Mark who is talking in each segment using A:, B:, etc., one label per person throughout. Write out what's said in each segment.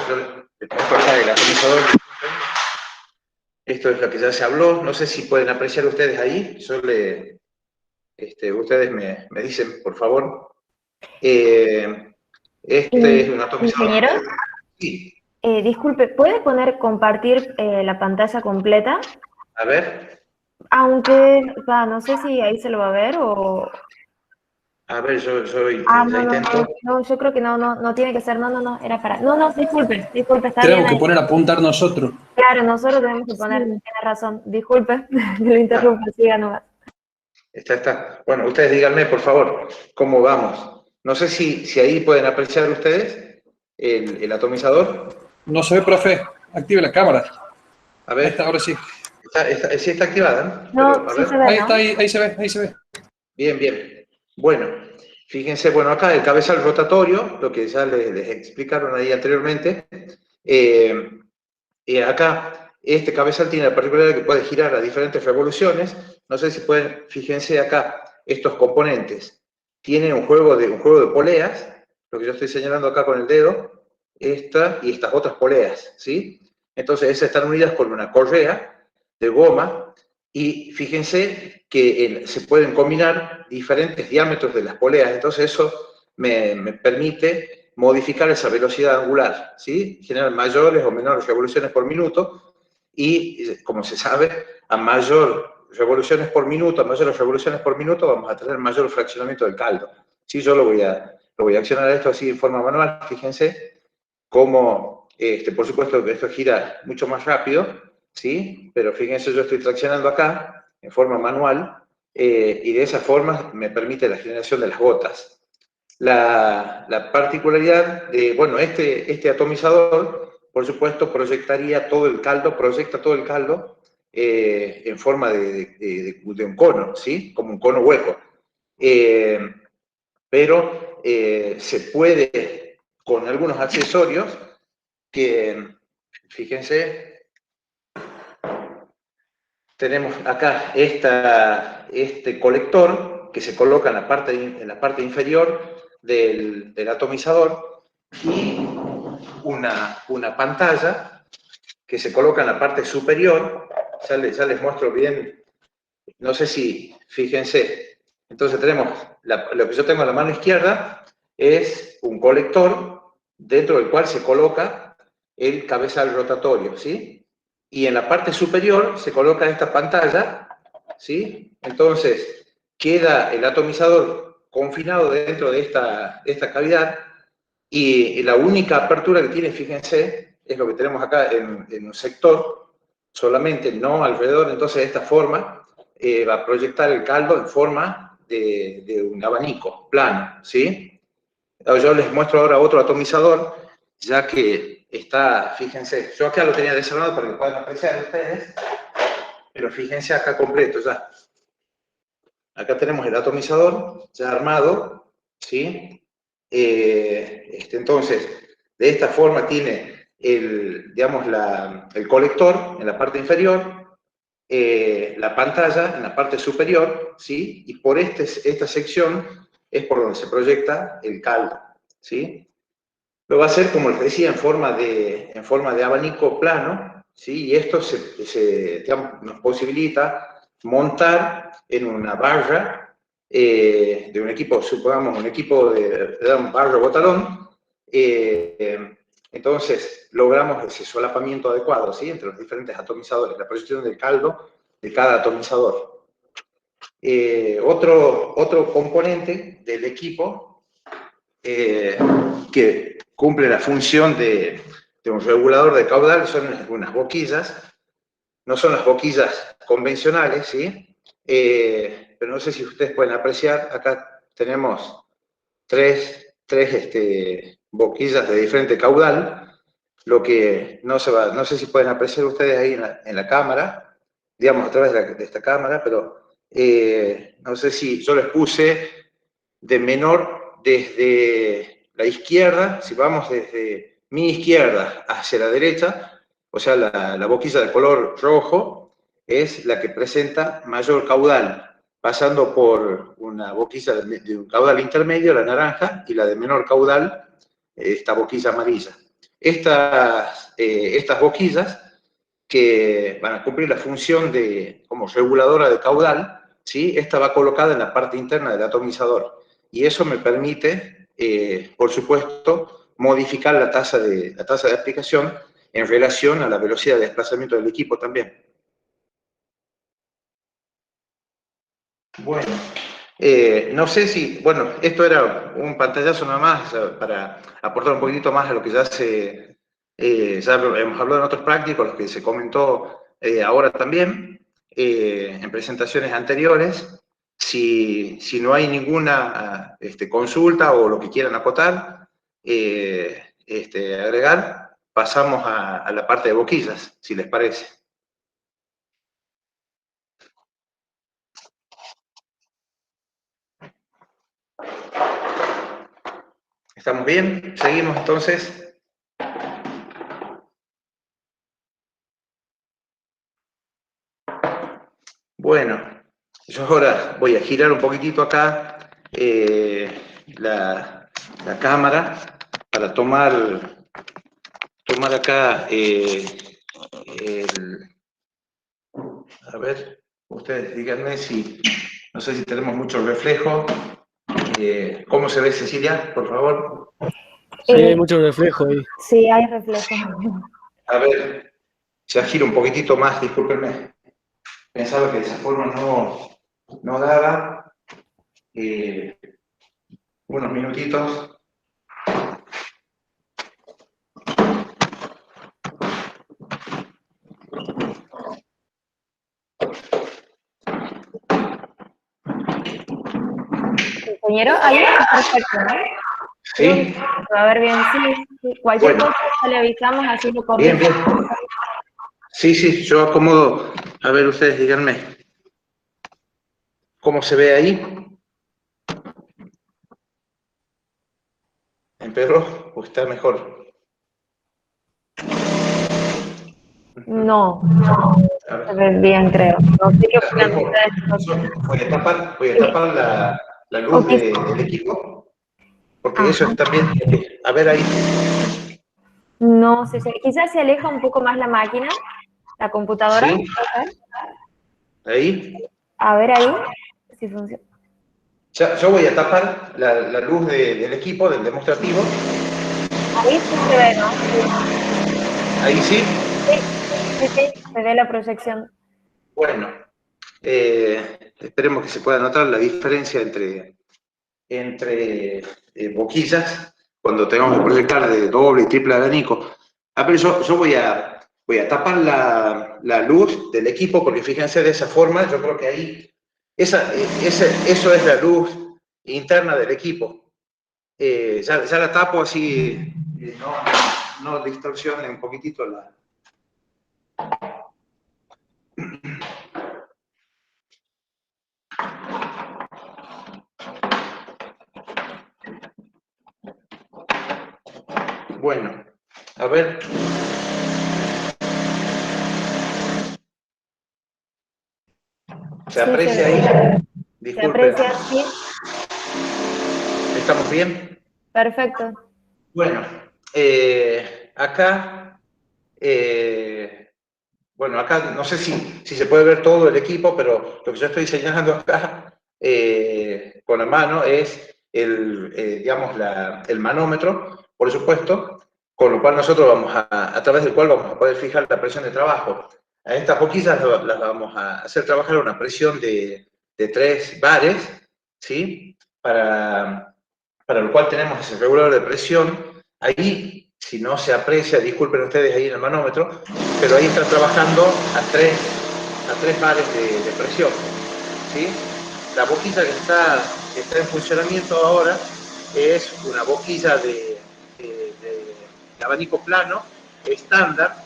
A: yo le muestro acá el atomizador. Esto es lo que ya se habló. No sé si pueden apreciar ustedes ahí. Ustedes me dicen, por favor. Este es un atomizador.
B: Ingeniero,
A: Sí.
B: disculpe, ¿puede poner compartir la pantalla completa?
A: A ver.
B: Aunque, no sé si ahí se lo va a ver o...
A: A ver, yo ya
B: No,
A: intento.
B: no, yo creo que no tiene que ser, no, era para... No, disculpe, está bien
C: Tenemos que
B: ahí.
C: poner a apuntar nosotros.
B: Claro, nosotros tenemos que poner, tiene razón, disculpe, que lo interrumpa, siga nomás.
A: Está. Bueno, ustedes díganme, por favor, cómo vamos. No sé si ahí pueden apreciar ustedes el atomizador.
C: No se ve, profe. Active la cámara.
A: A ver.
C: Ahí está, ahora sí.
A: Sí está activada, ¿no?
B: No,
A: Pero, a
B: sí
A: ver.
B: se ve,
C: Ahí
B: ¿no?
C: está, ahí se ve, ahí se ve.
A: Bien. Bueno, fíjense, bueno, acá el cabezal rotatorio, lo que ya les explicaron ahí anteriormente. Acá, este cabezal tiene la particularidad que puede girar a diferentes revoluciones. No sé si pueden, fíjense acá, estos componentes. Tienen un juego de poleas, lo que yo estoy señalando acá con el dedo, esta y estas otras poleas, ¿sí? Entonces, esas están unidas con una correa de goma, y fíjense que se pueden combinar diferentes diámetros de las poleas. Entonces, eso me permite modificar esa velocidad angular, ¿sí? Generar mayores o menores revoluciones por minuto, y como se sabe, a mayores revoluciones por minuto, vamos a tener mayor fraccionamiento del caldo. ¿Sí? Yo lo voy a accionar esto así en forma manual. Fíjense cómo, por supuesto que esto gira mucho más rápido, ¿sí? Pero fíjense, yo estoy traccionando acá en forma manual, y de esa forma me permite la generación de las gotas. La particularidad de, bueno, este atomizador, por supuesto, proyecta todo el caldo en forma de un cono, ¿sí? Como un cono hueco. Pero se puede, con algunos accesorios, que, fíjense, tenemos acá este colector que se coloca en la parte inferior del atomizador, y una pantalla que se coloca en la parte superior. Ya les muestro bien, no sé si, fíjense. Entonces tenemos, lo que yo tengo en la mano izquierda es un colector dentro del cual se coloca el cabezal rotatorio, ¿sí? Y en la parte superior se coloca esta pantalla, ¿sí? Entonces queda el atomizador confinado dentro de esta cavidad, y la única apertura que tiene, fíjense, es lo que tenemos acá en un sector solamente, no alrededor. Entonces de esta forma va a proyectar el caldo en forma de un abanico plano, ¿sí? Yo les muestro ahora otro atomizador, ya que está, fíjense, yo acá lo tenía desarmado para que puedan apreciar ustedes, pero fíjense acá completo ya. Acá tenemos el atomizador ya armado, ¿sí? Entonces, de esta forma tiene digamos, el colector en la parte inferior, la pantalla en la parte superior, ¿sí? Y por esta sección es por donde se proyecta el caldo, ¿sí? Lo va a hacer, como les decía, en forma de abanico plano, ¿sí? Y esto digamos, nos posibilita montar en una barra de un equipo, supongamos un equipo de un barra botalón. Entonces logramos ese solapamiento adecuado, ¿sí? Entre los diferentes atomizadores, la proyección del caldo de cada atomizador. Otro componente del equipo que cumple la función de un regulador de caudal son unas boquillas. No son las boquillas convencionales, ¿sí? Pero no sé si ustedes pueden apreciar, acá tenemos tres boquillas de diferente caudal. Lo que no sé si pueden apreciar ustedes ahí en la cámara, digamos a través de esta cámara, pero no sé si yo les puse de menor desde la izquierda. Si vamos desde mi izquierda hacia la derecha, o sea, la boquilla de color rojo es la que presenta mayor caudal, pasando por una boquilla de un caudal intermedio, la naranja, y la de menor caudal, esta boquilla amarilla. estas boquillas que van a cumplir la función como reguladora de caudal, ¿sí? Esta va colocada en la parte interna del atomizador. Y eso me permite, por supuesto, modificar la tasa de aplicación en relación a la velocidad de desplazamiento del equipo también. Bueno, no sé si, bueno, esto era un pantallazo nada más para aportar un poquitito más a lo que ya ya hemos hablado en otros prácticos, lo que se comentó ahora también, en presentaciones anteriores. Si no hay ninguna consulta o lo que quieran acotar, agregar, pasamos a la parte de boquillas, si les parece. ¿Estamos bien? ¿Seguimos entonces? Bueno, yo ahora voy a girar un poquitito acá la cámara para tomar acá a ver, ustedes díganme si, no sé si tenemos mucho reflejo. ¿Cómo se ve, Cecilia, por favor?
D: Sí, hay mucho reflejo ahí.
B: Sí, hay reflejo.
A: A ver, ya giro un poquitito más, discúlpenme. Pensaba que de esa forma no daba. Unos minutitos.
B: Compañero, ahí está perfecto, ¿no?
A: ¿Sí?
B: A ver bien, sí. Cualquier
A: Bueno.
B: cosa le avisamos, así lo
A: Bien,
B: corregimos.
A: bien. Sí, yo acomodo. A ver, ustedes díganme. ¿Cómo se ve ahí? ¿Empeoró o está mejor?
B: No,
A: A ver.
B: se ve bien, creo. No sé qué opinan
A: Tengo-
B: ustedes.
A: Voy a tapar la luz
B: Ok.
A: del equipo, porque eso
B: Ajá.
A: es también. A ver ahí.
B: No sé, quizás se aleja un poco más la máquina, la computadora.
A: Sí, ahí.
B: A ver ahí si funciona.
A: Yo voy a tapar la luz del equipo, del demostrativo.
B: Ahí sí se ve, ¿no?
A: Ahí sí.
B: Sí, se ve la proyección.
A: Bueno, esperemos que se pueda notar la diferencia entre boquillas cuando tengamos que proyectar de doble y triple abanico. Pero yo voy a tapar la luz del equipo, porque fíjense, de esa forma, yo creo que ahí, eso es la luz interna del equipo. Ya la tapo así, no distorsione un poquitito la... Bueno, a ver. ¿Se aprecia ahí? Disculpen.
B: Se aprecia, sí.
A: ¿Estamos bien?
B: Perfecto.
A: Bueno, acá, bueno, acá no sé si se puede ver todo el equipo, pero lo que yo estoy señalando acá con la mano es digamos, el manómetro, por supuesto, con lo cual nosotros a través del cual vamos a poder fijar la presión de trabajo. A estas boquillas las vamos a hacer trabajar a una presión de 3 bares, ¿sí? Para lo cual tenemos ese regulador de presión. Ahí, si no se aprecia, disculpen ustedes ahí en el manómetro, pero ahí está trabajando a 3 bares de presión, ¿sí? La boquilla que está en funcionamiento ahora es una boquilla de abanico plano estándar,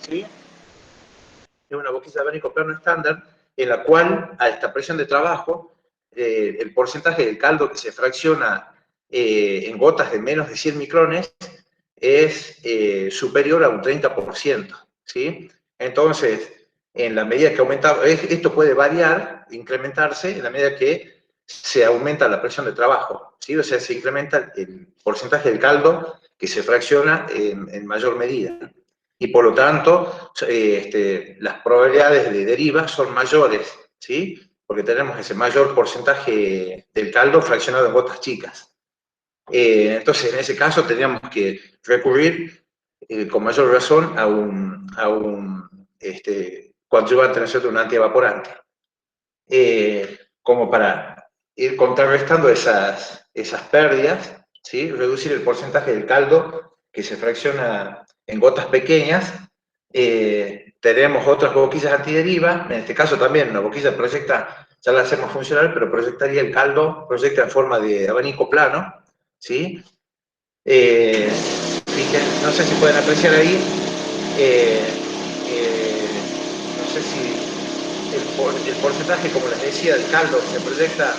A: ¿sí? Es una boquilla de abanico plano estándar en la cual a esta presión de trabajo el porcentaje del caldo que se fracciona en gotas de menos de 100 micrones es superior a un 30%, ¿sí? Entonces, en la medida que aumenta, esto puede variar, incrementarse, en la medida que se aumenta la presión de trabajo, ¿sí? O sea, se incrementa el porcentaje del caldo que se fracciona en mayor medida. Y por lo tanto, las probabilidades de deriva son mayores, ¿sí? Porque tenemos ese mayor porcentaje del caldo fraccionado en gotas chicas. Entonces, en ese caso, tendríamos que recurrir con mayor razón a un coadyuvante, ¿no es cierto?, un antievaporante, como para ir contrarrestando esas pérdidas, ¿sí? Reducir el porcentaje del caldo que se fracciona en gotas pequeñas. Tenemos otras boquillas antideriva, en este caso también una boquilla proyecta, ya la hacemos funcionar, pero proyectaría el caldo, proyecta en forma de abanico plano, ¿sí? No sé si pueden apreciar ahí, no sé si el porcentaje, como les decía, del caldo que se proyecta,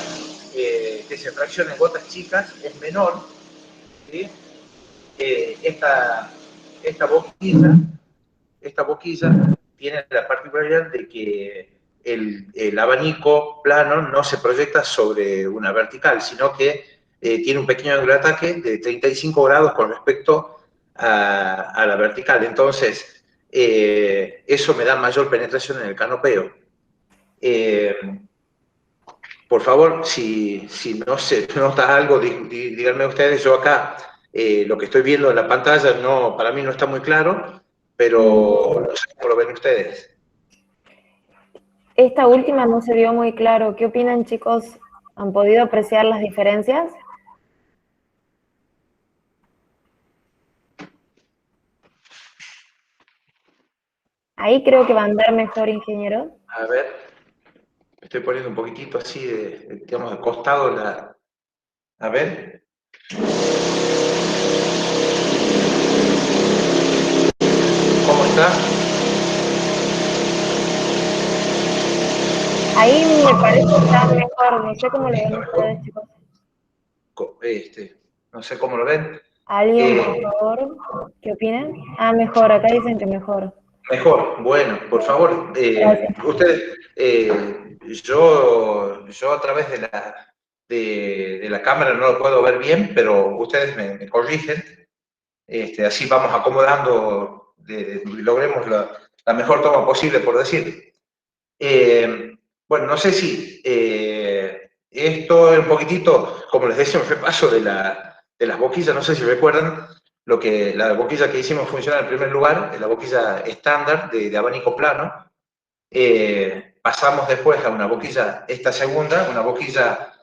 A: que se fracciona en gotas chicas, es menor, ¿sí? Esta boquilla tiene la particularidad de que el abanico plano no se proyecta sobre una vertical, sino que tiene un pequeño ángulo de ataque de 35 grados con respecto a la vertical. Entonces, eso me da mayor penetración en el canopeo. Por favor, si no se nota algo, díganme ustedes. Yo acá, lo que estoy viendo en la pantalla, para mí no está muy claro, pero no sé cómo lo ven ustedes.
B: Esta última no se vio muy claro. ¿Qué opinan, chicos? ¿Han podido apreciar las diferencias? Ahí creo que va a andar mejor, ingeniero.
A: A ver, me estoy poniendo un poquitito así, digamos, de costado a ver. ¿Cómo está?
B: Ahí me parece que está mejor. No sé cómo lo ven ustedes, chicos.
A: No sé cómo lo ven.
B: ¿Alguien, por favor? ¿Qué opinan? Ah, mejor. Acá dicen que mejor.
A: Mejor, bueno, por favor,
B: Gracias.
A: ustedes, yo a través de la cámara no lo puedo ver bien, pero ustedes me corrigen, así vamos acomodando, logremos la mejor toma posible, por decir. Bueno, no sé si esto es un poquitito, como les decía, un repaso de las boquillas. No sé si recuerdan la boquilla que hicimos funcionar en primer lugar, la boquilla estándar de abanico plano. Pasamos después a una boquilla, esta segunda, una boquilla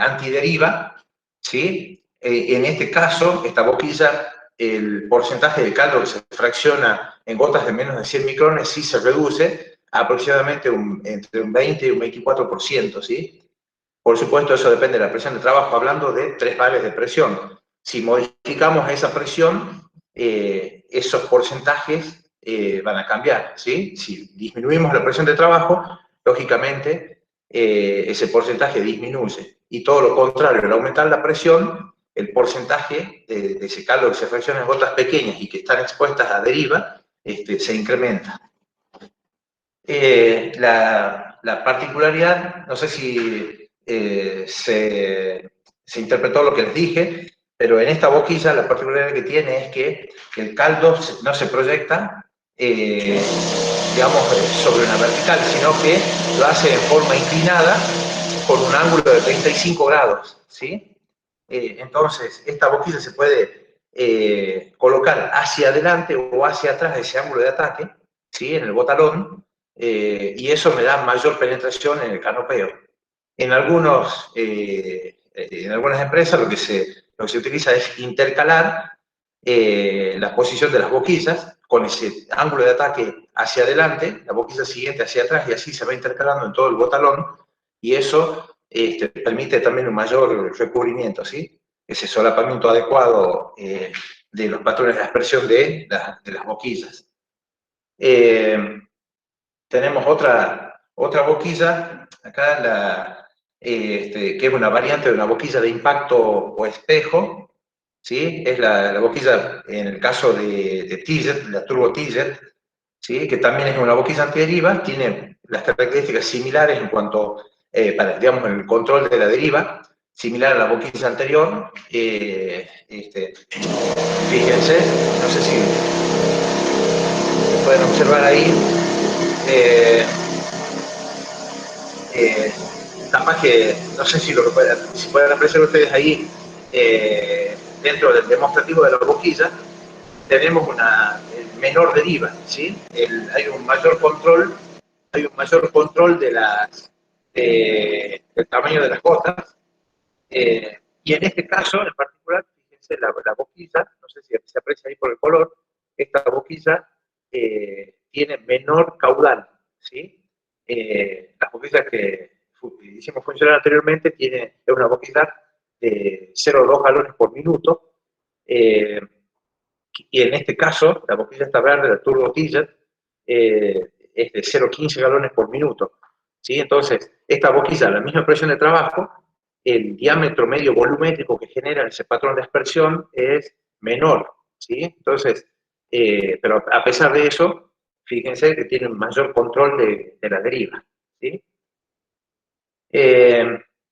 A: antideriva, ¿sí? En este caso, esta boquilla, el porcentaje de caldo que se fracciona en gotas de menos de 100 micrones sí se reduce a aproximadamente entre un 20 y un 24%, ¿sí? Por supuesto, eso depende de la presión de trabajo, hablando de 3 bares de presión. Si modificamos esa presión, esos porcentajes van a cambiar, ¿sí? Si disminuimos la presión de trabajo, lógicamente ese porcentaje disminuye. Y todo lo contrario, al aumentar la presión, el porcentaje de ese caldo que se fracciona en gotas pequeñas y que están expuestas a deriva, se incrementa. La particularidad, no sé si se interpretó lo que les dije, pero en esta boquilla la particularidad que tiene es que el caldo no se proyecta, digamos, sobre una vertical, sino que lo hace en forma inclinada con un ángulo de 35 grados, ¿sí? Entonces, esta boquilla se puede colocar hacia adelante o hacia atrás de ese ángulo de ataque, ¿sí? En el botalón, y eso me da mayor penetración en el canopeo. En algunas empresas lo que se utiliza es intercalar la posición de las boquillas con ese ángulo de ataque hacia adelante, la boquilla siguiente hacia atrás, y así se va intercalando en todo el botalón, y eso permite también un mayor recubrimiento, ¿sí? Ese solapamiento adecuado de los patrones de aspersión de las boquillas. Tenemos otra boquilla, acá, que es una variante de una boquilla de impacto o espejo, ¿sí? Es la boquilla, en el caso de Tijet, la Turbo Tijet, ¿sí? Que también es una boquilla antideriva, tiene las características similares en cuanto, para, digamos, el control de la deriva, similar a la boquilla anterior. Fíjense, no sé si pueden observar ahí. Capaz que, no sé si pueden apreciar ustedes ahí, dentro del demostrativo de la boquilla, tenemos una menor deriva, ¿sí? Hay un mayor control del tamaño de las gotas, y en este caso en particular, fíjense, la boquilla, no sé si se aprecia ahí por el color, esta boquilla tiene menor caudal, ¿sí? Las boquillas que hicimos funcionar anteriormente es una boquilla de 0,2 galones por minuto, y en este caso, la boquilla esta verde, la Turbo Tiger, es de 0,15 galones por minuto, ¿sí? Entonces, esta boquilla, a la misma presión de trabajo, el diámetro medio volumétrico que genera ese patrón de aspersión es menor, ¿sí? Entonces, pero a pesar de eso, fíjense que tiene un mayor control de la deriva, ¿sí?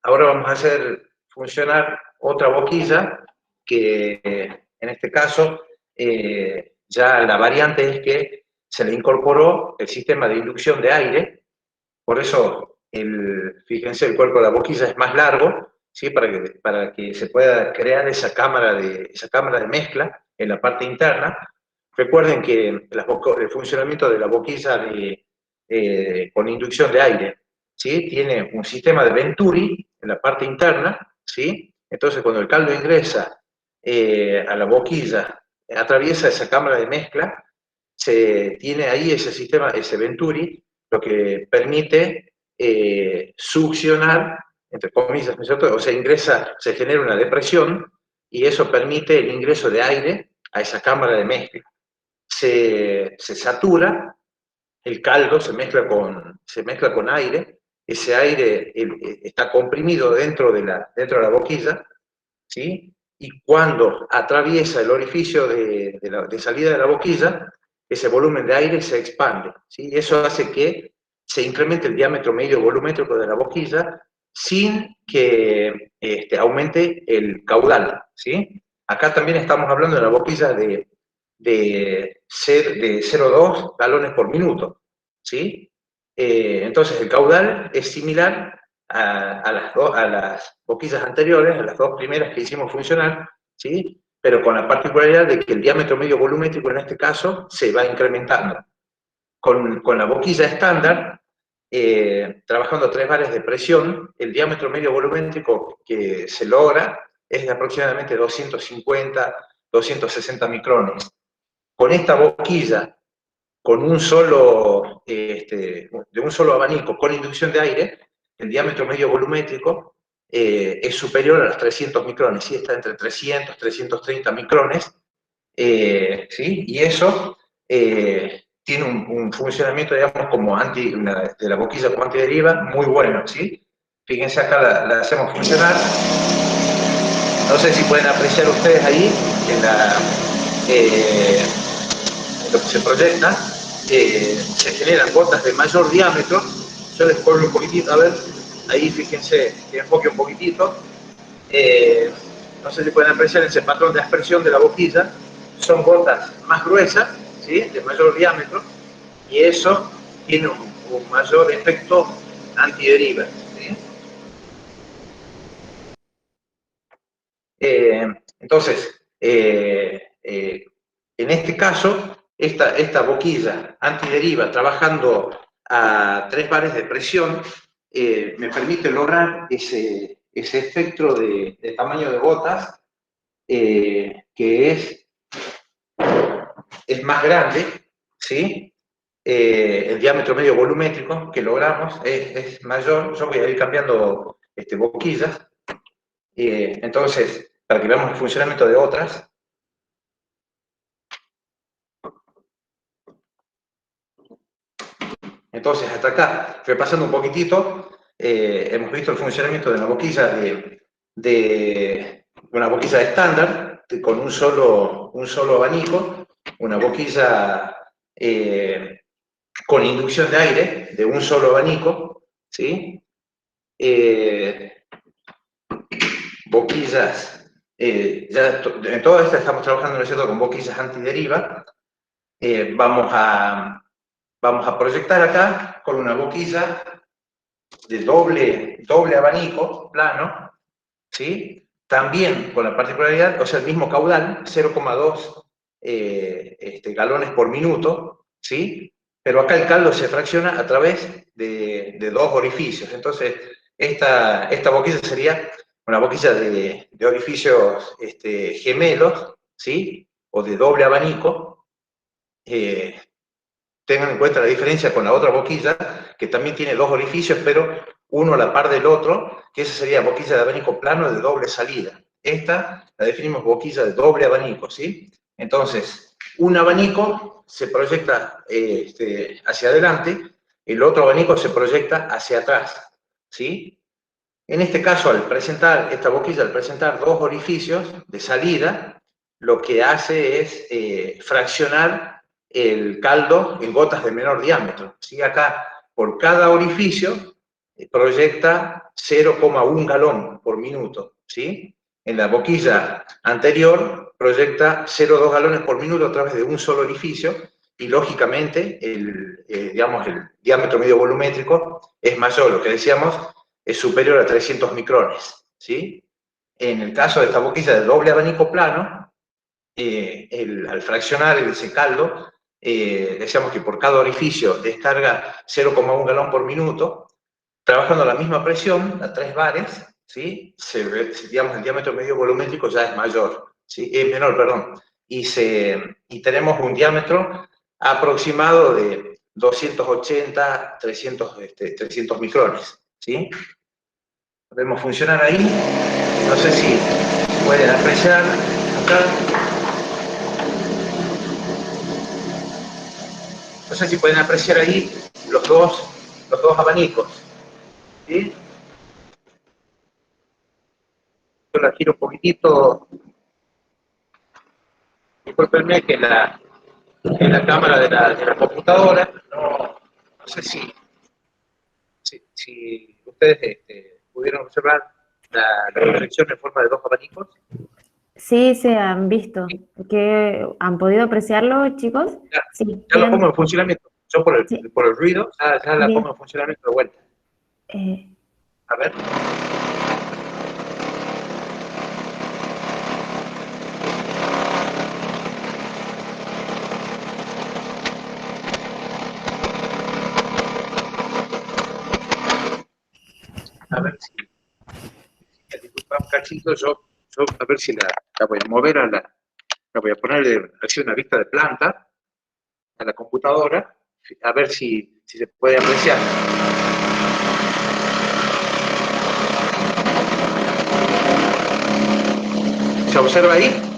A: Ahora vamos a hacer funcionar otra boquilla que, en este caso, ya la variante es que se le incorporó el sistema de inducción de aire. Por eso, fíjense, el cuerpo de la boquilla es más largo, ¿sí? Para que se pueda crear esa cámara de mezcla en la parte interna. Recuerden que el funcionamiento de la boquilla con inducción de aire, ¿sí? Tiene un sistema de Venturi en la parte interna, ¿sí? Entonces, cuando el caldo ingresa a la boquilla, atraviesa esa cámara de mezcla, se tiene ahí ese sistema, ese Venturi, lo que permite succionar, entre comillas, ¿no es cierto? O sea, se genera una depresión y eso permite el ingreso de aire a esa cámara de mezcla. Se satura, el caldo se mezcla con aire, ese aire está comprimido dentro de la boquilla, ¿sí? Y cuando atraviesa el orificio de salida de la boquilla, ese volumen de aire se expande, ¿sí? Eso hace que se incremente el diámetro medio volumétrico de la boquilla sin que aumente el caudal, ¿sí? Acá también estamos hablando de la boquilla de 0,2 galones por minuto, ¿sí? Entonces el caudal es similar a las boquillas anteriores, a las dos primeras que hicimos funcionar, ¿sí? Pero con la particularidad de que el diámetro medio volumétrico en este caso se va incrementando. Con la boquilla estándar, trabajando a 3 bares de presión, el diámetro medio volumétrico que se logra es de aproximadamente 250, 260 micrones. Con esta boquilla, de un solo abanico, con inducción de aire, el diámetro medio volumétrico es superior a los 300 micrones, ¿sí? Está entre 300 y 330 micrones, ¿sí? Y eso tiene un funcionamiento, digamos, de la boquilla como antideriva muy bueno, ¿sí? Fíjense acá, la hacemos funcionar. No sé si pueden apreciar ustedes ahí lo que se proyecta, se generan gotas de mayor diámetro. Yo les pongo un poquitito, a ver, ahí fíjense, que enfoque un poquitito. No sé si pueden apreciar ese patrón de aspersión de la boquilla. Son gotas más gruesas, ¿sí? De mayor diámetro, y eso tiene un mayor efecto antideriva, ¿sí? Entonces, en este caso, esta boquilla antideriva trabajando a 3 bares de presión me permite lograr ese espectro de tamaño de gotas que es más grande, ¿sí? El diámetro medio volumétrico que logramos es mayor. Yo voy a ir cambiando boquillas. Entonces, para que veamos el funcionamiento de otras. Entonces, hasta acá, repasando un poquitito, hemos visto el funcionamiento de una boquilla de una boquilla estándar, con un solo abanico, una boquilla con inducción de aire, de un solo abanico, ¿sí? boquillas, en toda esta estamos trabajando, ¿no es cierto?, con boquillas antideriva. Vamos a proyectar acá con una boquilla de doble abanico plano, ¿sí? También con la particularidad, o sea, el mismo caudal, 0,2 galones por minuto, ¿sí? Pero acá el caldo se fracciona a través de dos orificios. Entonces, esta boquilla sería una boquilla de orificios gemelos, ¿sí? O de doble abanico. Tengan en cuenta la diferencia con la otra boquilla, que también tiene dos orificios, pero uno a la par del otro, que esa sería boquilla de abanico plano de doble salida. Esta la definimos boquilla de doble abanico, ¿sí? Entonces, un abanico se proyecta hacia adelante, el otro abanico se proyecta hacia atrás, ¿sí? En este caso, al presentar esta boquilla, al presentar dos orificios de salida, lo que hace es fraccionar el caldo en gotas de menor diámetro, ¿sí? Acá, por cada orificio, proyecta 0,1 galón por minuto, ¿sí? En la boquilla anterior, proyecta 0,2 galones por minuto a través de un solo orificio, y lógicamente, digamos, el diámetro medio volumétrico es mayor, lo que decíamos, es superior a 300 micrones, ¿sí? En el caso de esta boquilla de doble abanico plano, al fraccionar ese caldo, decíamos que por cada orificio descarga 0,1 galón por minuto, trabajando a la misma presión, a 3 bares, ¿sí? Digamos, el diámetro medio volumétrico ya es mayor, ¿sí? Es menor, perdón, y tenemos un diámetro aproximado de 280, 300 micrones, ¿sí? Podemos funcionar ahí. No sé si pueden apreciar acá. No sé si pueden apreciar ahí los dos abanicos, ¿sí? Yo la giro un poquitito. Discúlpenme que la cámara de la computadora, no sé si ustedes pudieron observar la proyección en forma de dos abanicos.
B: Sí, se han visto. ¿Qué, han podido apreciarlo, chicos? Sí,
A: Ya lo
B: bien.
A: pongo en funcionamiento. Yo por el ruido, ya la
B: Bien.
A: pongo en funcionamiento de vuelta. A ver. A ver si me disculpan un cachito, yo a ver si la voy a mover la voy a poner así una vista de planta a la computadora, a ver si se puede apreciar. ¿Se observa ahí?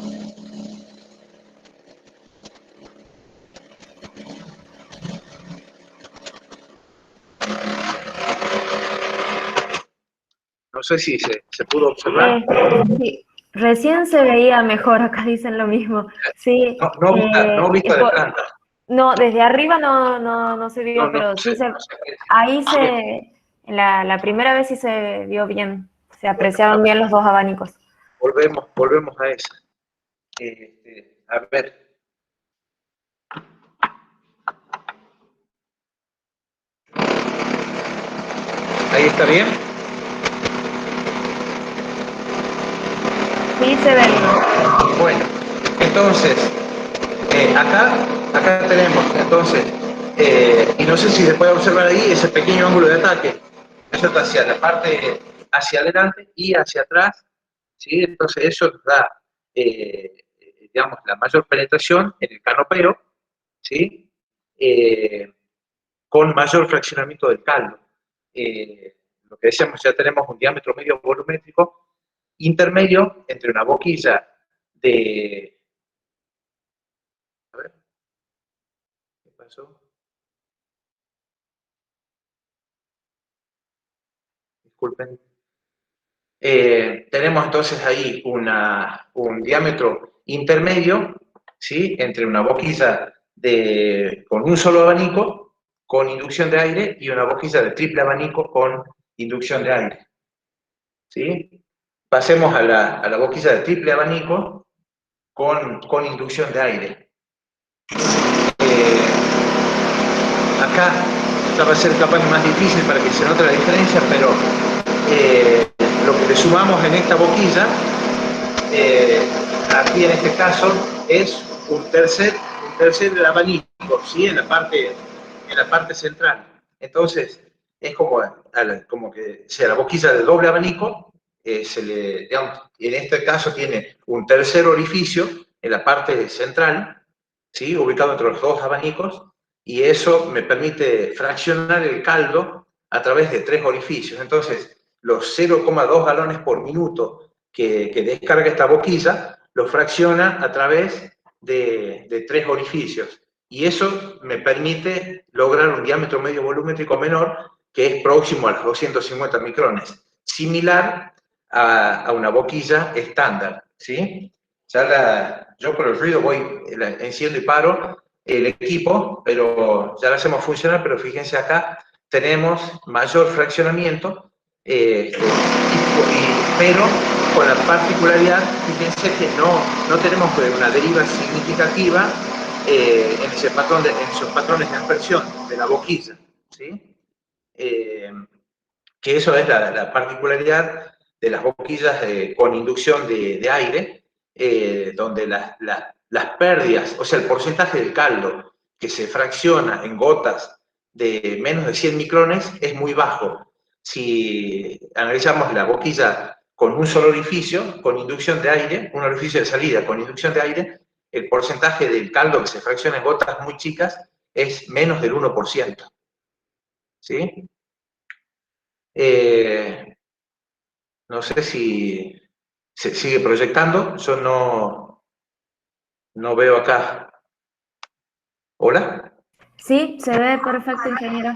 A: No sé si se pudo observar.
B: Sí, recién se veía mejor, acá dicen lo mismo. Sí,
A: No vista de planta.
B: no, desde arriba no se vio, pero sí ahí en la primera vez sí se vio bien, se apreciaban bien los dos abanicos.
A: Volvemos a esa. A ver. ¿Ahí está bien?
B: Sí, se ve bien.
A: Bueno, entonces, acá tenemos, entonces, y no sé si se puede observar ahí ese pequeño ángulo de ataque, eso está hacia la parte, hacia adelante y hacia atrás, ¿sí? Entonces eso nos da, digamos, la mayor penetración en el canopero, ¿sí? Con mayor fraccionamiento del caldo. Lo que decíamos, ya tenemos un diámetro medio volumétrico intermedio entre una boquilla de... A ver, ¿qué pasó? Disculpen. Tenemos entonces ahí un diámetro intermedio, ¿sí? Entre una boquilla con un solo abanico, con inducción de aire, y una boquilla de triple abanico con inducción de aire, ¿sí? pasemos a la boquilla de triple abanico con inducción de aire. Acá esta va a ser capaz más difícil para que se note la diferencia, pero lo que le sumamos en esta boquilla, aquí en este caso, es un tercer abanico, ¿sí? en la parte central. Entonces, es como que sea la boquilla de doble abanico, digamos, en este caso tiene un tercer orificio en la parte central, ¿sí? ubicado entre los dos abanicos, y eso me permite fraccionar el caldo a través de 3 orificios. Entonces, los 0,2 galones por minuto que descarga esta boquilla, lo fracciona a través de 3 orificios. Y eso me permite lograr un diámetro medio volumétrico menor, que es próximo a los 250 micrones, similar a una boquilla estándar, ¿sí? Yo por el ruido enciendo y paro el equipo, pero ya lo hacemos funcionar, pero fíjense acá, tenemos mayor fraccionamiento, pero con la particularidad, fíjense que no tenemos una deriva significativa en esos patrones de aspersión de la boquilla, ¿sí? Que eso es la particularidad de las boquillas con inducción de aire, donde las pérdidas, o sea, el porcentaje del caldo que se fracciona en gotas de menos de 100 micrones es muy bajo. Si analizamos la boquilla con un solo orificio, con inducción de aire, un orificio de salida con inducción de aire, el porcentaje del caldo que se fracciona en gotas muy chicas es menos del 1%. ¿Sí? No sé si se sigue proyectando, yo no veo acá. ¿Hola?
B: Sí, se ve perfecto, ingeniero.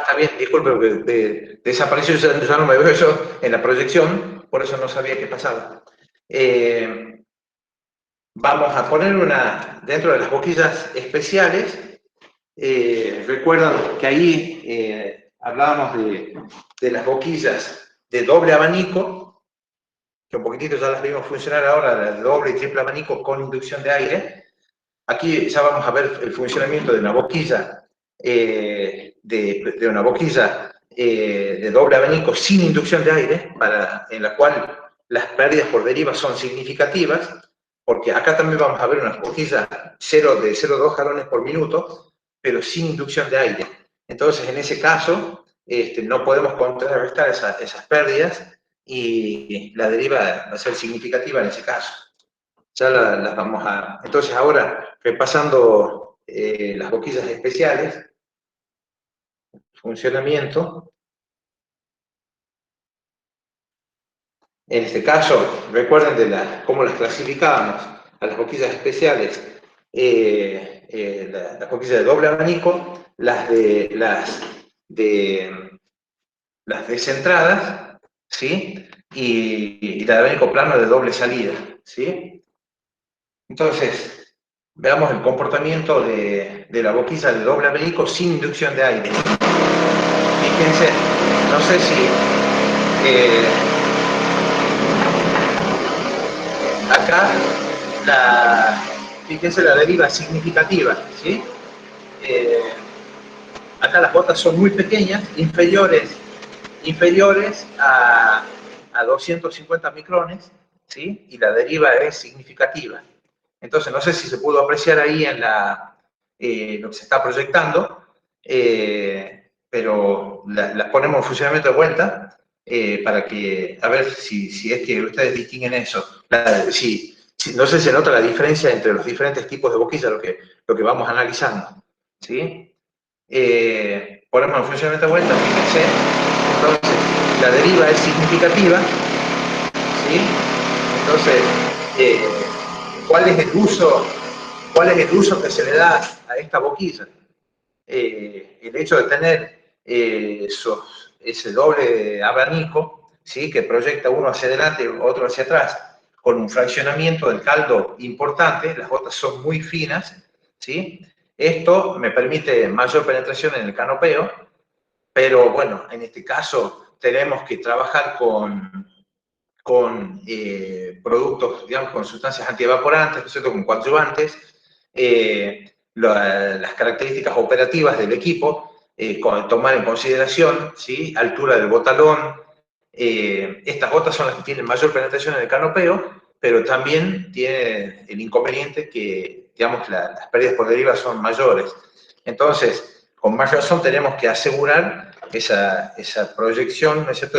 A: Está bien, disculpe, porque desapareció, ya no me veo yo en la proyección, por eso no sabía qué pasaba. Vamos a poner dentro de las boquillas especiales. Recuerdan que ahí hablábamos de las boquillas de doble abanico, que un poquitito ya las vimos funcionar ahora, la de doble y triple abanico con inducción de aire. Aquí ya vamos a ver el funcionamiento de una boquilla, de doble abanico sin inducción de aire, en la cual las pérdidas por deriva son significativas, porque acá también vamos a ver una boquilla de 0,2 galones por minuto, pero sin inducción de aire. Entonces, en ese caso, no podemos contrarrestar esas pérdidas y la deriva va a ser significativa en ese caso. Ya las vamos a... Entonces, ahora, repasando las boquillas especiales, funcionamiento. En este caso, recuerden cómo las clasificábamos a las boquillas especiales, las boquillas de doble abanico, las descentradas, ¿sí? Y la de abanico plano de doble salida, ¿sí? Entonces, veamos el comportamiento de la boquilla de doble abanico sin inducción de aire. Fíjense, no sé si acá fíjense la deriva significativa, ¿sí? Acá las gotas son muy pequeñas, inferiores a 250 micrones, ¿sí? Y la deriva es significativa. Entonces, no sé si se pudo apreciar ahí en lo que se está proyectando, pero las ponemos en funcionamiento de vuelta para que, a ver si es que ustedes distinguen eso. No sé si se nota la diferencia entre los diferentes tipos de boquilla, lo que vamos analizando, ¿sí? Ponemos en funcionamiento de vuelta, fíjense. Entonces, la deriva es significativa, ¿sí? Entonces, ¿cuál es el uso que se le da a esta boquilla? El hecho de tener ese doble abanico, ¿sí? Que proyecta uno hacia adelante y otro hacia atrás, con un fraccionamiento del caldo importante, las gotas son muy finas, ¿sí? Esto me permite mayor penetración en el canopeo, pero bueno, en este caso tenemos que trabajar con con productos, digamos, con sustancias antievaporantes, ¿no es cierto?, con coadyuvantes, las características operativas del equipo, tomar en consideración, ¿sí?, altura del botalón. Estas botas son las que tienen mayor penetración en el canopeo, pero también tiene el inconveniente que, digamos, las pérdidas por deriva son mayores. Entonces, con más razón tenemos que asegurar esa proyección, ¿no es cierto?,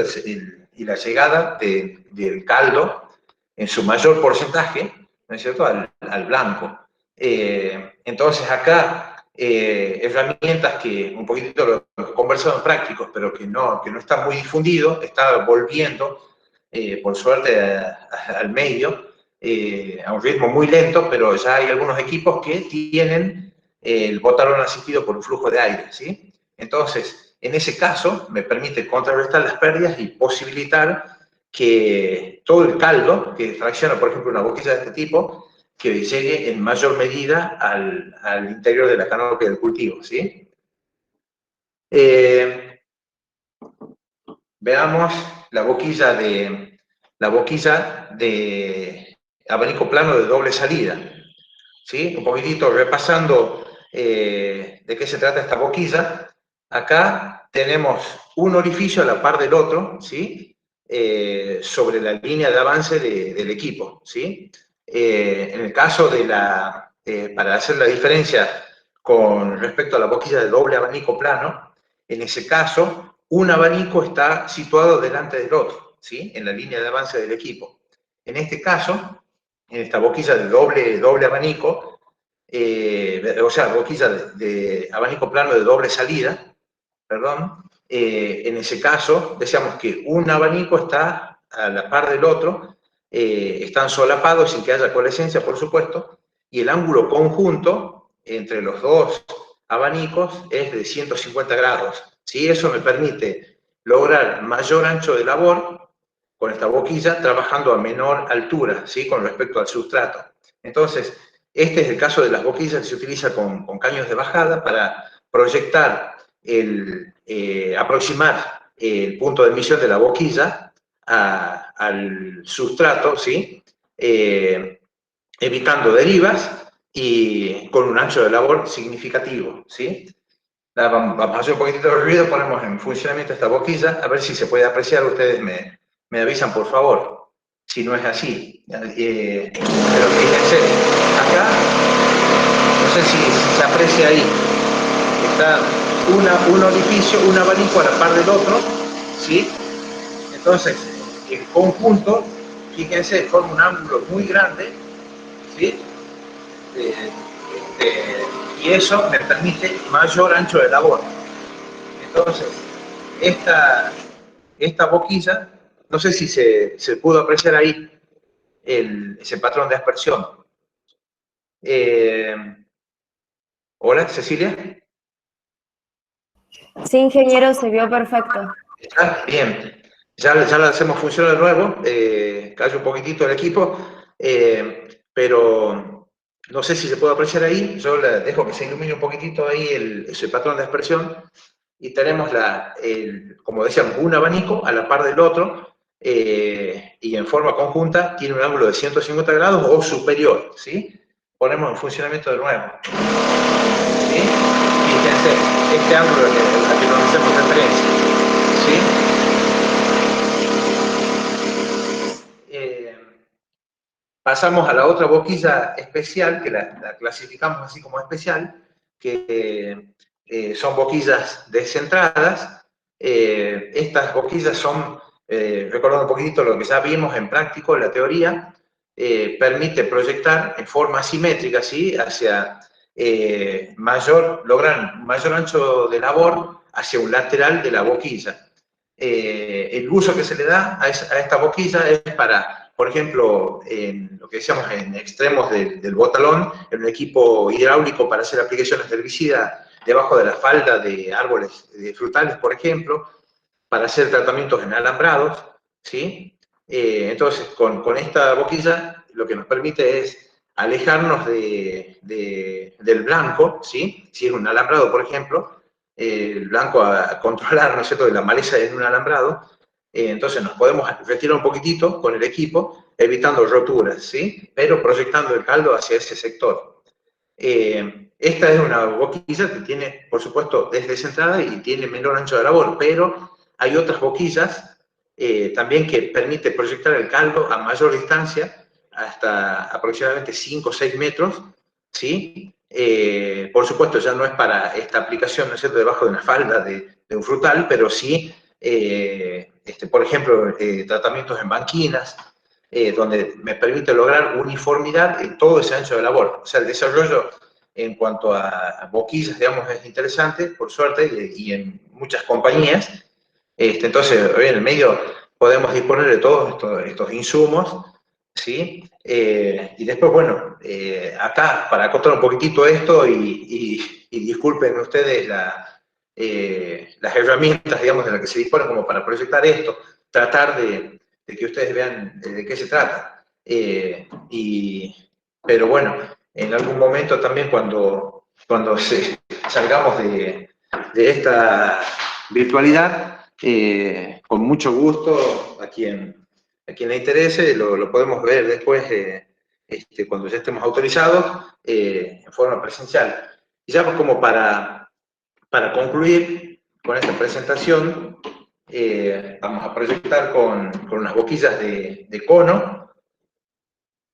A: y la llegada del caldo en su mayor porcentaje, ¿no es cierto?, al blanco. Entonces, acá, herramientas que un poquitito lo que conversado en prácticos, pero que no está muy difundido, está volviendo, por suerte, al medio, a un ritmo muy lento, pero ya hay algunos equipos que tienen el botalón asistido por un flujo de aire, ¿sí? Entonces, en ese caso, me permite contrarrestar las pérdidas y posibilitar que todo el caldo que fracciona, por ejemplo, una boquilla de este tipo, que llegue en mayor medida al interior de la canopia del cultivo, ¿sí? Veamos la boquilla de abanico plano de doble salida, ¿sí? Un poquitito repasando de qué se trata esta boquilla. Acá tenemos un orificio a la par del otro, ¿sí?, sobre la línea de avance del equipo, ¿sí? En el caso de para hacer la diferencia con respecto a la boquilla de doble abanico plano, en ese caso, un abanico está situado delante del otro, ¿sí?, en la línea de avance del equipo. En este caso, en esta boquilla de doble abanico, o sea, boquilla de abanico plano de doble salida, perdón, en ese caso, decíamos que un abanico está a la par del otro, están solapados sin que haya coalescencia, por supuesto, y el ángulo conjunto entre los dos abanicos es de 150 grados. ¿Sí? Eso me permite lograr mayor ancho de labor con esta boquilla, trabajando a menor altura, ¿sí?, con respecto al sustrato. Entonces, este es el caso de las boquillas que se utiliza con caños de bajada para proyectar, aproximar el punto de emisión de la boquilla al sustrato, ¿sí?, evitando derivas y con un ancho de labor significativo, ¿sí? Vamos a hacer un poquitito de ruido, ponemos en funcionamiento esta boquilla, a ver si se puede apreciar. Ustedes me avisan, por favor, si no es así. Pero fíjense, acá, no sé si se aprecia ahí, está un orificio, un abanico a la par del otro, ¿sí? Entonces, el conjunto, fíjense, forma un ángulo muy grande, ¿sí? Y eso me permite mayor ancho de labor. Entonces, esta boquilla, no sé si se pudo apreciar ahí ese patrón de aspersión. Hola, Cecilia.
B: Sí, ingeniero, se vio perfecto.
A: ¿Está? Bien. Ya la hacemos funcionar de nuevo. Cayó un poquitito el equipo, pero no sé si se puede apreciar ahí. Yo la dejo que se ilumine un poquitito ahí ese patrón de aspersión. Y tenemos, como decíamos, un abanico a la par del otro, y en forma conjunta tiene un ángulo de 150 grados o superior, ¿sí? Ponemos en funcionamiento de nuevo, ¿sí? Fíjense, este ángulo al que nos hacemos referencia, ¿sí? Pasamos a la otra boquilla especial, que la clasificamos así como especial, que son boquillas descentradas. Estas boquillas son, recordando un poquitito lo que ya vimos en práctico, en la teoría, permite proyectar en forma asimétrica, ¿sí?, hacia lograr mayor ancho de labor hacia un lateral de la boquilla. El uso que se le da a esta boquilla es para, por ejemplo, en lo que decíamos, en extremos del botalón, en un equipo hidráulico para hacer aplicaciones de herbicida debajo de la falda de árboles frutales, por ejemplo, para hacer tratamientos en alambrados, ¿sí? Entonces, con esta boquilla lo que nos permite es alejarnos del blanco, ¿sí? Si es un alambrado, por ejemplo, el blanco a controlar, ¿no es cierto?, de la maleza en un alambrado, entonces nos podemos retirar un poquitito con el equipo, evitando roturas, ¿sí? Pero proyectando el caldo hacia ese sector. Esta es una boquilla que tiene, por supuesto, es descentrada y tiene menor ancho de labor, pero hay otras boquillas también que permite proyectar el caldo a mayor distancia, hasta aproximadamente 5 o 6 metros, ¿sí? Por supuesto, ya no es para esta aplicación, ¿no es cierto?, debajo de una falda de un frutal, pero sí, por ejemplo, tratamientos en banquinas, donde me permite lograr uniformidad en todo ese ancho de labor. O sea, el desarrollo en cuanto a boquillas, digamos, es interesante, por suerte, y en muchas compañías. Entonces, hoy en el medio podemos disponer de todos estos insumos, ¿sí? Y después, bueno, acá, para acotar un poquitito esto, y disculpen ustedes las herramientas, digamos, de las que se disponen como para proyectar esto, tratar de que ustedes vean de qué se trata. Pero bueno, en algún momento también cuando salgamos de esta virtualidad, con mucho gusto, a quien le interese, lo podemos ver después, cuando ya estemos autorizados, en forma presencial. Y ya como para concluir con esta presentación, vamos a proyectar con unas boquillas de cono,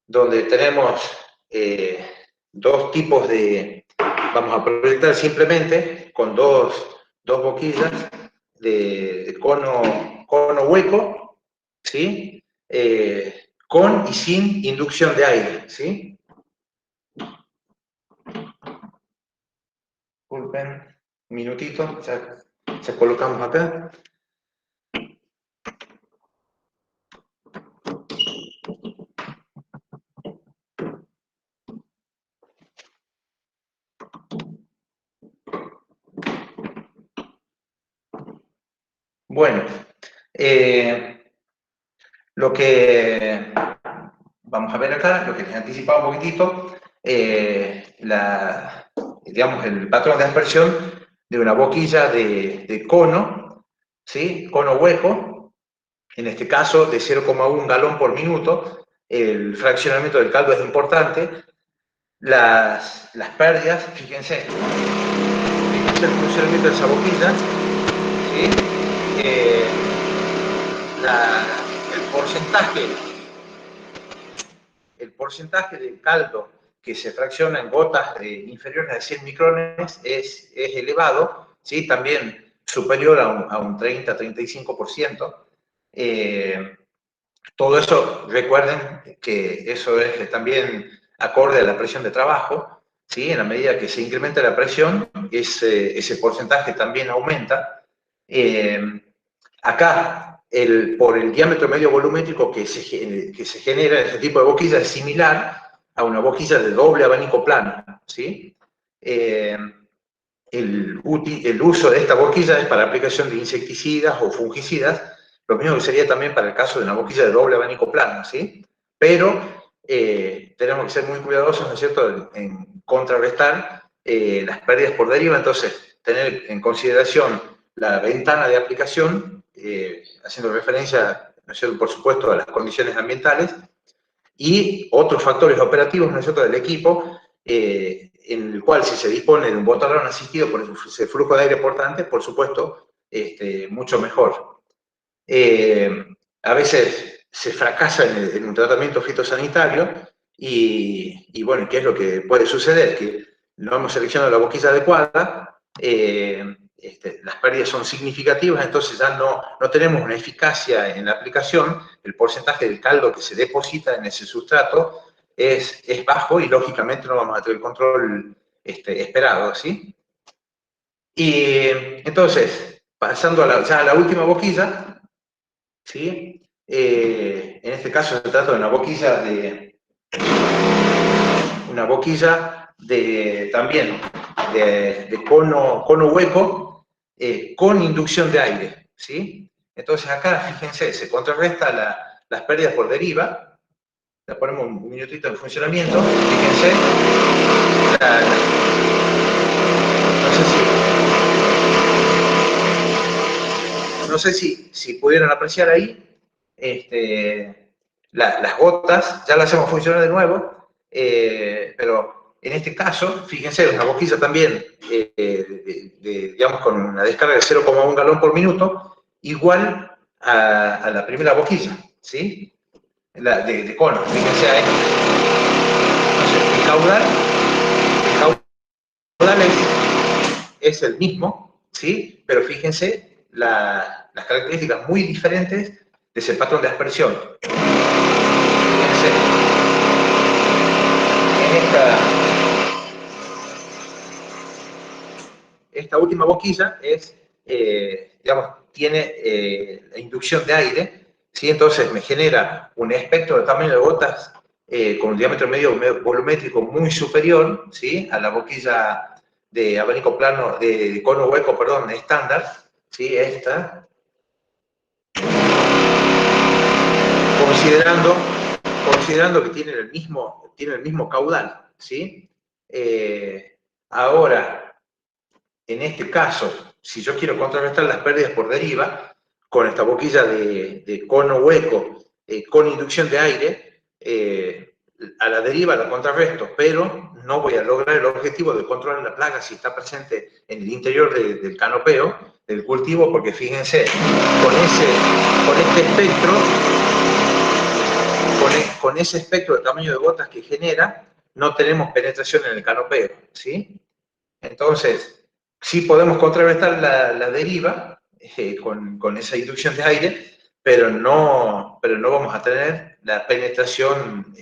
A: donde tenemos dos tipos de... Vamos a proyectar simplemente con dos boquillas de cono hueco, ¿sí? Con y sin inducción de aire, ¿sí? Disculpen, un minutito, ya colocamos acá. Bueno, lo que vamos a ver acá, lo que les anticipaba un poquitito, digamos, el patrón de aspersión de una boquilla de cono, ¿sí? Cono hueco, en este caso de 0,1 galón por minuto. El fraccionamiento del caldo es importante. Las pérdidas, fíjense el funcionamiento de esa boquilla, ¿sí? El porcentaje del caldo que se fracciona en gotas inferiores a 100 micrones es elevado, ¿sí? También superior a un 30-35%. Todo eso, recuerden que eso es también acorde a la presión de trabajo, ¿sí? En la medida que se incrementa la presión, ese porcentaje también aumenta. Acá, por el diámetro medio volumétrico que se genera en este tipo de boquilla, es similar a una boquilla de doble abanico plano, ¿sí? El uso de esta boquilla es para aplicación de insecticidas o fungicidas, lo mismo que sería también para el caso de una boquilla de doble abanico plano, ¿sí? Pero tenemos que ser muy cuidadosos, ¿no es cierto?, en contrarrestar las pérdidas por deriva. Entonces, tener en consideración la ventana de aplicación, haciendo referencia, ¿no es cierto?, por supuesto, a las condiciones ambientales, y otros factores operativos, ¿no es cierto?, del equipo, en el cual si se dispone de un botadrón asistido por ese flujo de aire portante, por supuesto, mucho mejor. A veces se fracasa en un tratamiento fitosanitario y bueno, ¿qué es lo que puede suceder? Que no hemos seleccionado la boquilla adecuada, las pérdidas son significativas, entonces ya no tenemos una eficacia en la aplicación, el porcentaje del caldo que se deposita en ese sustrato es bajo y lógicamente no vamos a tener el control esperado, ¿sí? Y entonces, pasando ya a la última boquilla, ¿sí? En este caso se trata de una boquilla también de cono hueco, con inducción de aire, ¿sí? Entonces acá, fíjense, se contrarresta las pérdidas por deriva. La ponemos un minutito en funcionamiento, fíjense. sé si pudieron apreciar ahí, las gotas, ya las hacemos funcionar de nuevo, pero en este caso, fíjense, una boquilla también, digamos, con una descarga de 0,1 galón por minuto, igual a la primera boquilla, ¿sí? De cono, fíjense ahí. Entonces, el caudal es el mismo, ¿sí? Pero fíjense las características muy diferentes de ese patrón de aspersión. Fíjense, en esta última boquilla es, digamos, tiene la inducción de aire, ¿sí? Entonces me genera un espectro de tamaño de gotas con un diámetro medio volumétrico muy superior, ¿sí? A la boquilla de abanico plano, de cono hueco, perdón, estándar, ¿sí? Esta. Considerando que tienen el mismo caudal, ¿sí? Ahora, en este caso, si yo quiero contrarrestar las pérdidas por deriva, con esta boquilla de cono hueco, con inducción de aire, a la deriva la contrarresto, pero no voy a lograr el objetivo de controlar la plaga si está presente en el interior del canopeo, del cultivo, porque fíjense, con este espectro, con ese espectro de tamaño de gotas que genera, no tenemos penetración en el canopeo, ¿sí? Entonces, sí podemos contrarrestar la deriva con esa inducción de aire, pero no vamos a tener la penetración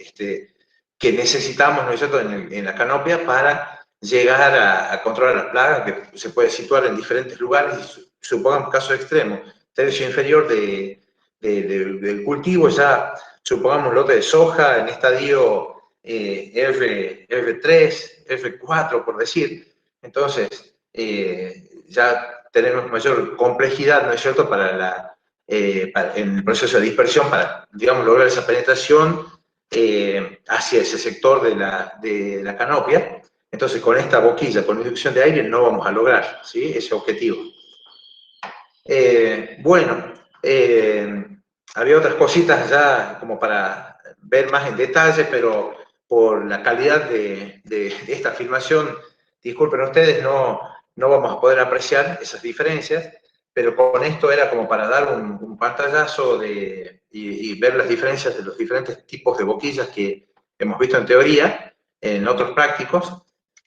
A: que necesitamos, ¿no es cierto?, en la canopia para llegar a controlar las plagas, que se puede situar en diferentes lugares. Supongamos caso extremo, tercio inferior del cultivo, ya supongamos lote de soja en estadio R3, R4, por decir. Entonces, ya tenemos mayor complejidad, ¿no es cierto?, en el proceso de dispersión para, digamos, lograr esa penetración hacia ese sector de la canopia. Entonces, con esta boquilla, con inducción de aire, no vamos a lograr, ¿sí?, ese objetivo. Bueno, había otras cositas ya como para ver más en detalle, pero por la calidad de esta filmación, disculpen ustedes, no vamos a poder apreciar esas diferencias, pero con esto era como para dar un pantallazo y ver las diferencias de los diferentes tipos de boquillas que hemos visto en teoría, en otros prácticos,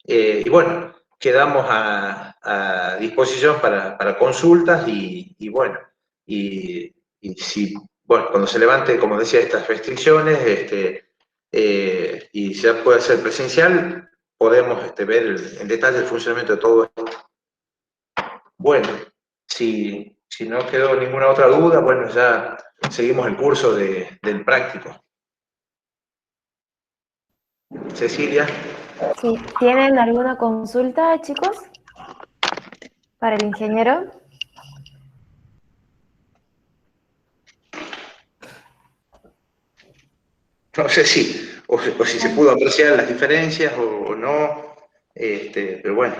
A: y bueno, quedamos a disposición para consultas y bueno, y si, bueno, cuando se levante, como decía, estas restricciones y ya puede ser presencial, podemos ver en detalle el funcionamiento de todo esto. Bueno, si no quedó ninguna otra duda, bueno, ya seguimos el curso del práctico. Cecilia.
B: Sí, ¿tienen alguna consulta, chicos? Para el ingeniero.
A: No sé si se pudo apreciar las diferencias o no, pero bueno.